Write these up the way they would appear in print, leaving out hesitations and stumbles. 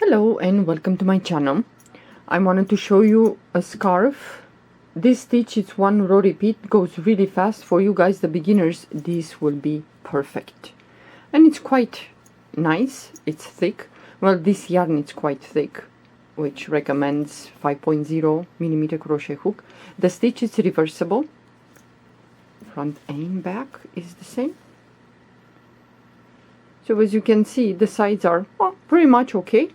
Hello and welcome to my channel. I wanted to show you a scarf. This stitch is one row repeat, goes really fast. For you guys, the beginners, this will be perfect. And it's quite nice, it's thick. Well, this yarn is quite thick, which recommends 5.0 millimeter crochet hook. The stitch is reversible. Front and back is the same. So as you can see, the sides are pretty much okay.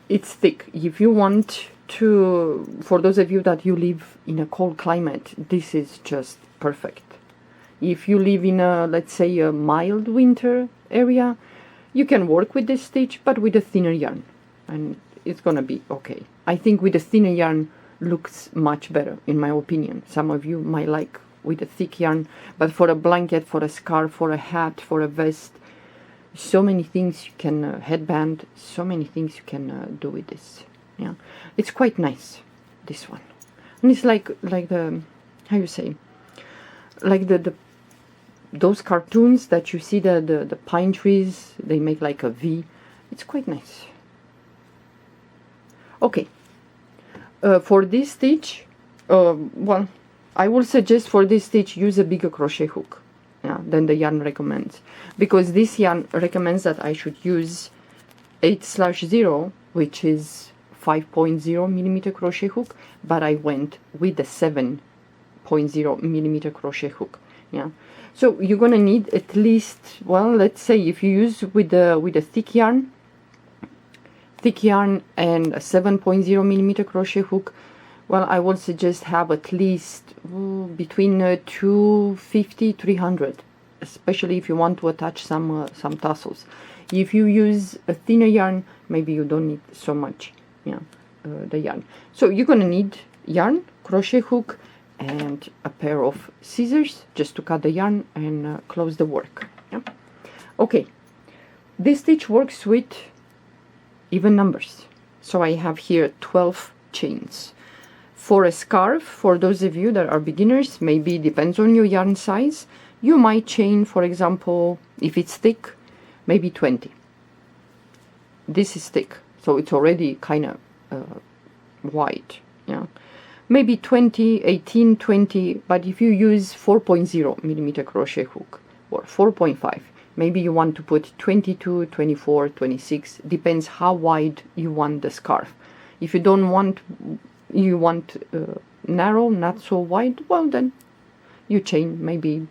It's thick. If you want to, for those of you that you live in a cold climate, this is just perfect. If you live in a, let's say, a mild winter area, you can work with this stitch, but with a thinner yarn, and it's gonna be okay. I think with a thinner yarn looks much better, in my opinion. Some of you might like with a thick yarn, but for a blanket, for a scarf, for a hat, for a vest, so many things you can headband, so many things you can do with this. Yeah, it's quite nice, this one. And it's like the, how you say, like the those cartoons that you see, the pine trees, they make like a V. It's quite nice. Okay, for this stitch, well, I will suggest for this stitch use a bigger crochet hook, yeah, than the yarn recommends, because this yarn recommends that I should use 8/0, which is 5.0 millimeter crochet hook, but I went with the 7.0 millimeter crochet hook. Yeah, so you're gonna need at least, well, let's say if you use with a thick yarn and a 7.0 millimeter crochet hook, well, I would suggest have at least between 250 300, especially if you want to attach some tassels. If you use a thinner yarn, maybe you don't need so much, yeah, the yarn. So you're gonna need yarn, crochet hook, and a pair of scissors just to cut the yarn and close the work. Yeah. Okay, this stitch works with even numbers, so I have here 12 chains. For a scarf, for those of you that are beginners, maybe depends on your yarn size, you might chain, for example, if it's thick, maybe 20. This is thick, so it's already kind of wide, yeah. Maybe 20, 18, 20, but if you use 4.0 millimeter crochet hook or 4.5, maybe you want to put 22, 24, 26, depends how wide you want the scarf. If you don't want, you want narrow, not so wide, well then you chain maybe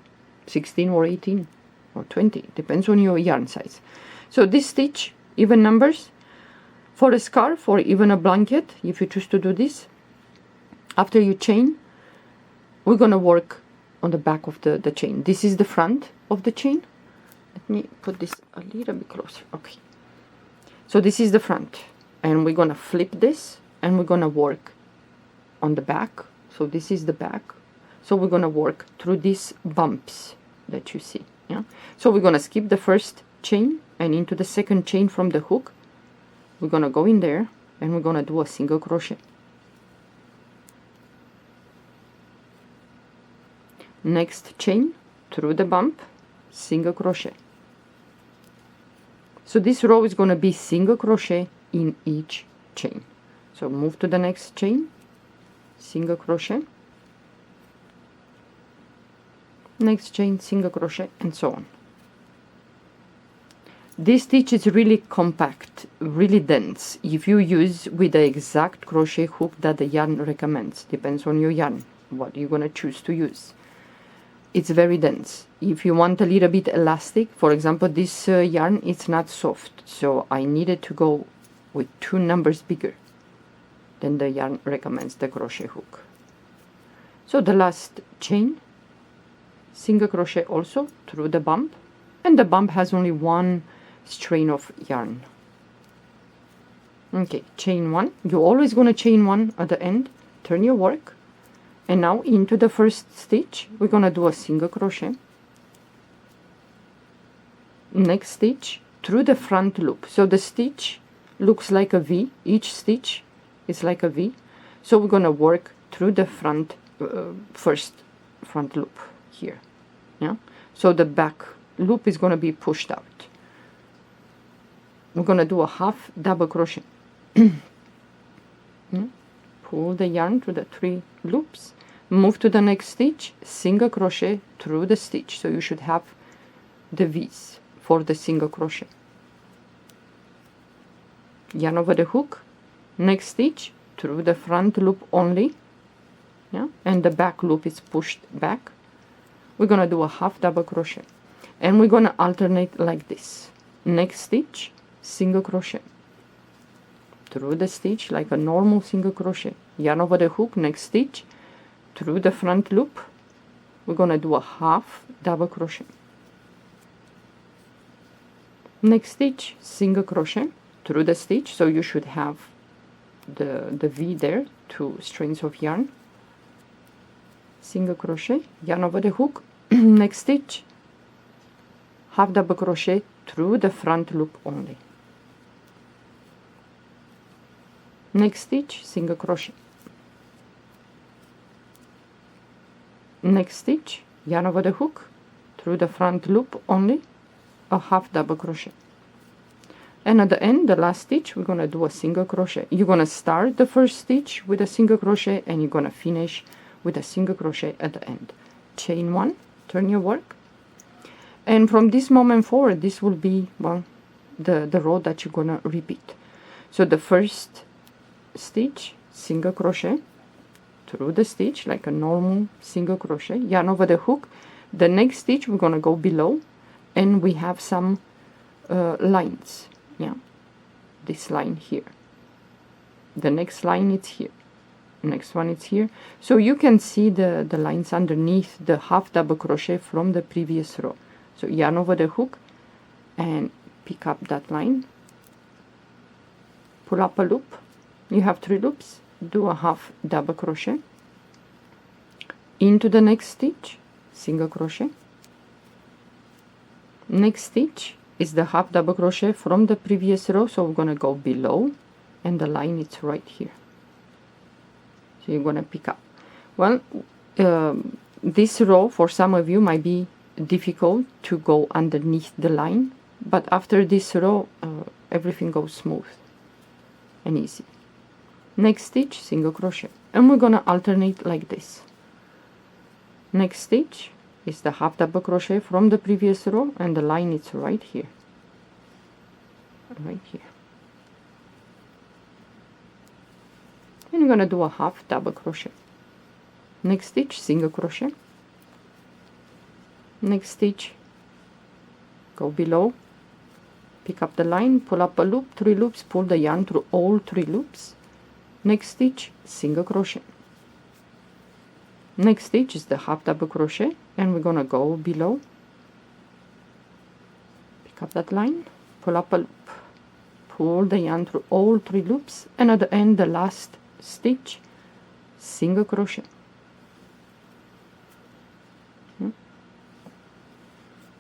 16 or 18 or 20, depends on your yarn size. So this stitch, even numbers, for a scarf or even a blanket, if you choose to do this, after you chain, we're gonna work on the back of the chain. This is the front of the chain. Let me put this a little bit closer. Okay, so this is the front, and we're gonna flip this and we're gonna work on the back. So this is the back, so we're gonna work through these bumps that you see. Yeah, so we're gonna skip the first chain and into the second chain from the hook. We're gonna go in there and we're gonna do a single crochet. Next chain through the bump, single crochet. So this row is going to be single crochet in each chain. So move to the next chain, single crochet, next chain, single crochet, and so on. This stitch is really compact, really dense. If you use with the exact crochet hook that the yarn recommends, depends on your yarn, what you're going to choose to use. It's very dense. If you want a little bit elastic, for example, this yarn, it's not soft, so I needed to go with 2 numbers bigger than the yarn recommends, the crochet hook. So the last chain, single crochet also through the bump, and the bump has only 1 strain of yarn. Okay, chain 1. You're always going to chain 1 at the end, turn your work. And now into the first stitch, we're gonna do a single crochet. Next stitch through the front loop. So the stitch looks like a V. Each stitch is like a V. So we're gonna work through the front, first front loop here. Yeah. So the back loop is gonna be pushed out. we're gonna do a half double crochet. Pull the yarn through the 3 loops, move to the next stitch, single crochet through the stitch, so you should have the V's for the single crochet. Yarn over the hook, next stitch through the front loop only, and the back loop is pushed back. We're gonna do a half double crochet, and we're gonna alternate like this. Next stitch, single crochet through the stitch like a normal single crochet, yarn over the hook, next stitch through the front loop. We're gonna do a half double crochet, next stitch, single crochet through the stitch, so you should have the V there, 2 strings of yarn, single crochet, yarn over the hook, next stitch, half double crochet through the front loop only, next stitch, single crochet, next stitch, yarn over the hook through the front loop only, a half double crochet, and at the end, the last stitch, we're gonna do a single crochet. You're gonna start the first stitch with a single crochet, and you're gonna finish with a single crochet at the end. Chain 1, turn your work, and from this moment forward, this will be, well, the row that you're gonna repeat. So the first stitch, single crochet through the stitch like a normal single crochet, yarn over the hook. The next stitch, we're gonna go below, and we have some lines, this line here, the next line is here, next one is here, so you can see the lines underneath the half double crochet from the previous row. So yarn over the hook and pick up that line, pull up a loop, you have 3 loops, do a half double crochet into the next stitch, single crochet, next stitch is the half double crochet from the previous row, so we're gonna go below, and the line is right here, so you're gonna pick up. Well, this row for some of you might be difficult to go underneath the line, but after this row everything goes smooth and easy. Next stitch, single crochet, and we're gonna alternate like this. Next stitch is the half double crochet from the previous row, and the line is right here, and you're gonna do a half double crochet, next stitch, single crochet, next stitch, go below, pick up the line, pull up a loop, 3 loops, pull the yarn through all 3 loops, next stitch, single crochet, next stitch is the half double crochet, and we're gonna go below, pick up that line, pull up a loop, pull the yarn through all 3 loops, and at the end, the last stitch, single crochet.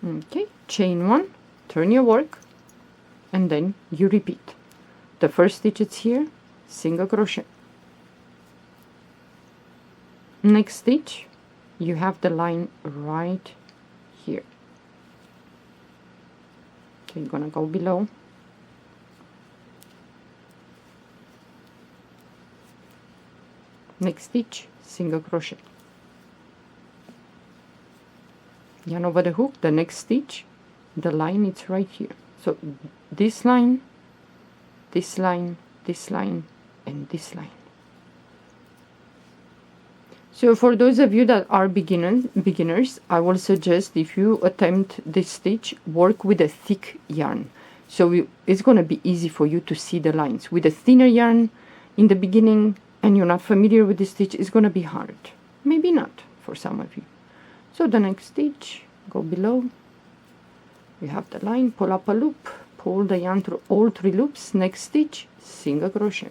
Okay, chain 1, turn your work, and then you repeat. The first stitch is here, single crochet, next stitch, you have the line right here, so you're gonna go below, next stitch, single crochet, yarn over the hook, the next stitch, the line is right here, so this line, this line, this line, and this line. So for those of you that are beginners, I will suggest, if you attempt this stitch, work with a thick yarn, so it's going to be easy for you to see the lines. With a thinner yarn in the beginning and you're not familiar with this stitch, it's going to be hard, maybe not for some of you. So the next stitch, go below, you have the line, pull up a loop, pull the yarn through all 3 loops, next stitch, single crochet,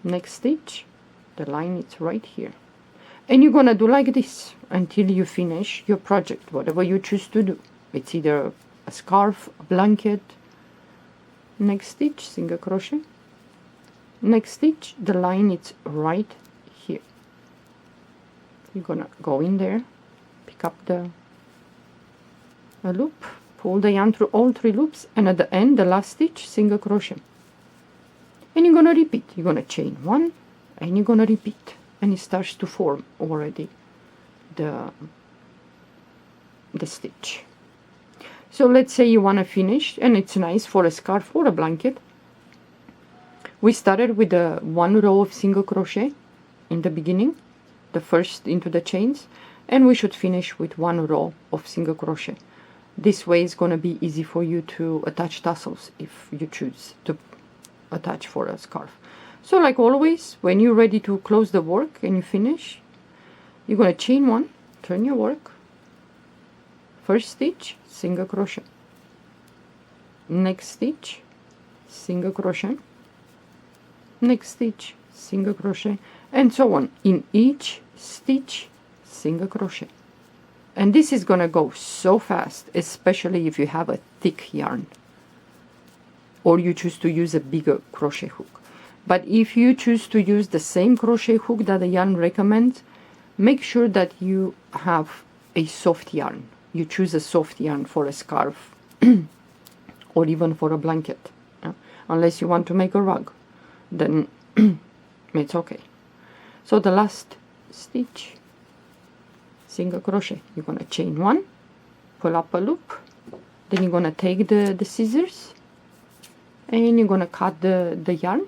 next stitch, the line is right here, and you're gonna do like this until you finish your project, whatever you choose to do. It's either a scarf, a blanket. Next stitch, single crochet, next stitch, the line is right here, you're gonna go in there, pick up a loop, pull the yarn through all 3 loops, and at the end, the last stitch, single crochet. And you're gonna repeat. You're gonna chain 1, and you're gonna repeat, and it starts to form already the stitch. So let's say you want to finish, and it's nice for a scarf or a blanket. We started with 1 row of single crochet in the beginning, the first into the chains, and we should finish with 1 row of single crochet. This way it's going to be easy for you to attach tassels if you choose to attach for a scarf. So like always, when you're ready to close the work and you finish, you're going to chain 1, turn your work, first stitch, single crochet, next stitch, single crochet, next stitch, single crochet, and so on. In each stitch, single crochet. And this is gonna go so fast, especially if you have a thick yarn or you choose to use a bigger crochet hook. But if you choose to use the same crochet hook that the yarn recommends, make sure that you have a soft yarn. You choose a soft yarn for a scarf or even for a blanket, unless you want to make a rug, then it's okay. So the last stitch, single crochet, you're going to chain 1, pull up a loop, then you're going to take the scissors and you're going to cut the yarn,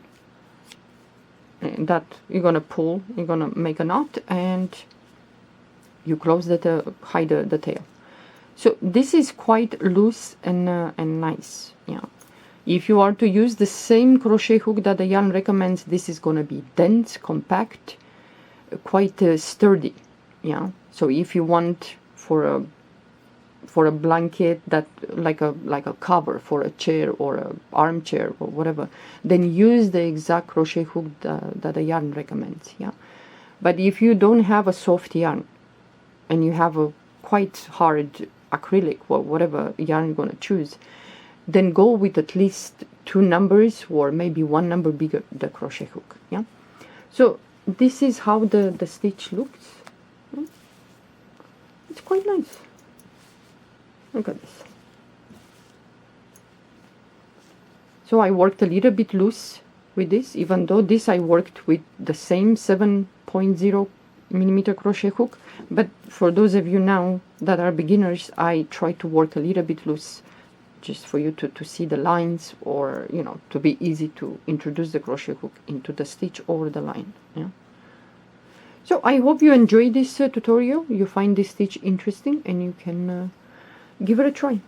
and that you're going to pull, you're going to make a knot, and you close hide the tail. So this is quite loose and nice. Yeah. If you are to use the same crochet hook that the yarn recommends, this is going to be dense, compact, quite sturdy. Yeah. So if you want for a blanket that like a cover for a chair or a armchair or whatever, then use the exact crochet hook that the yarn recommends. Yeah. But if you don't have a soft yarn and you have a quite hard acrylic or whatever yarn you're going to choose, then go with at least 2 numbers or maybe 1 number bigger the crochet hook. Yeah. So this is how the stitch looks. It's quite nice. Look at this. So I worked a little bit loose with this, even though this I worked with the same 7.0 millimeter crochet hook, but for those of you now that are beginners, I try to work a little bit loose just for you to see the lines, or to be easy to introduce the crochet hook into the stitch or the line. Yeah. So I hope you enjoyed this tutorial, you find this stitch interesting, and you can give it a try.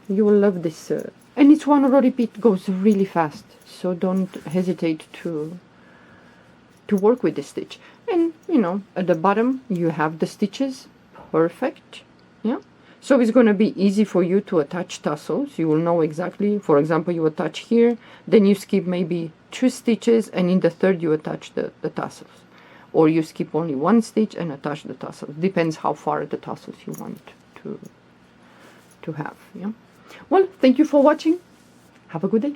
You will love this, and it's 1 row repeat, goes really fast, so don't hesitate to work with this stitch. And at the bottom you have the stitches, perfect. Yeah. So it's going to be easy for you to attach tassels. You will know exactly, for example, you attach here, then you skip maybe 2 stitches, and in the third you attach the tassels, or you skip only 1 stitch and attach the tassels. Depends how far the tassels you want to have. Yeah. Well, thank you for watching. Have a good day.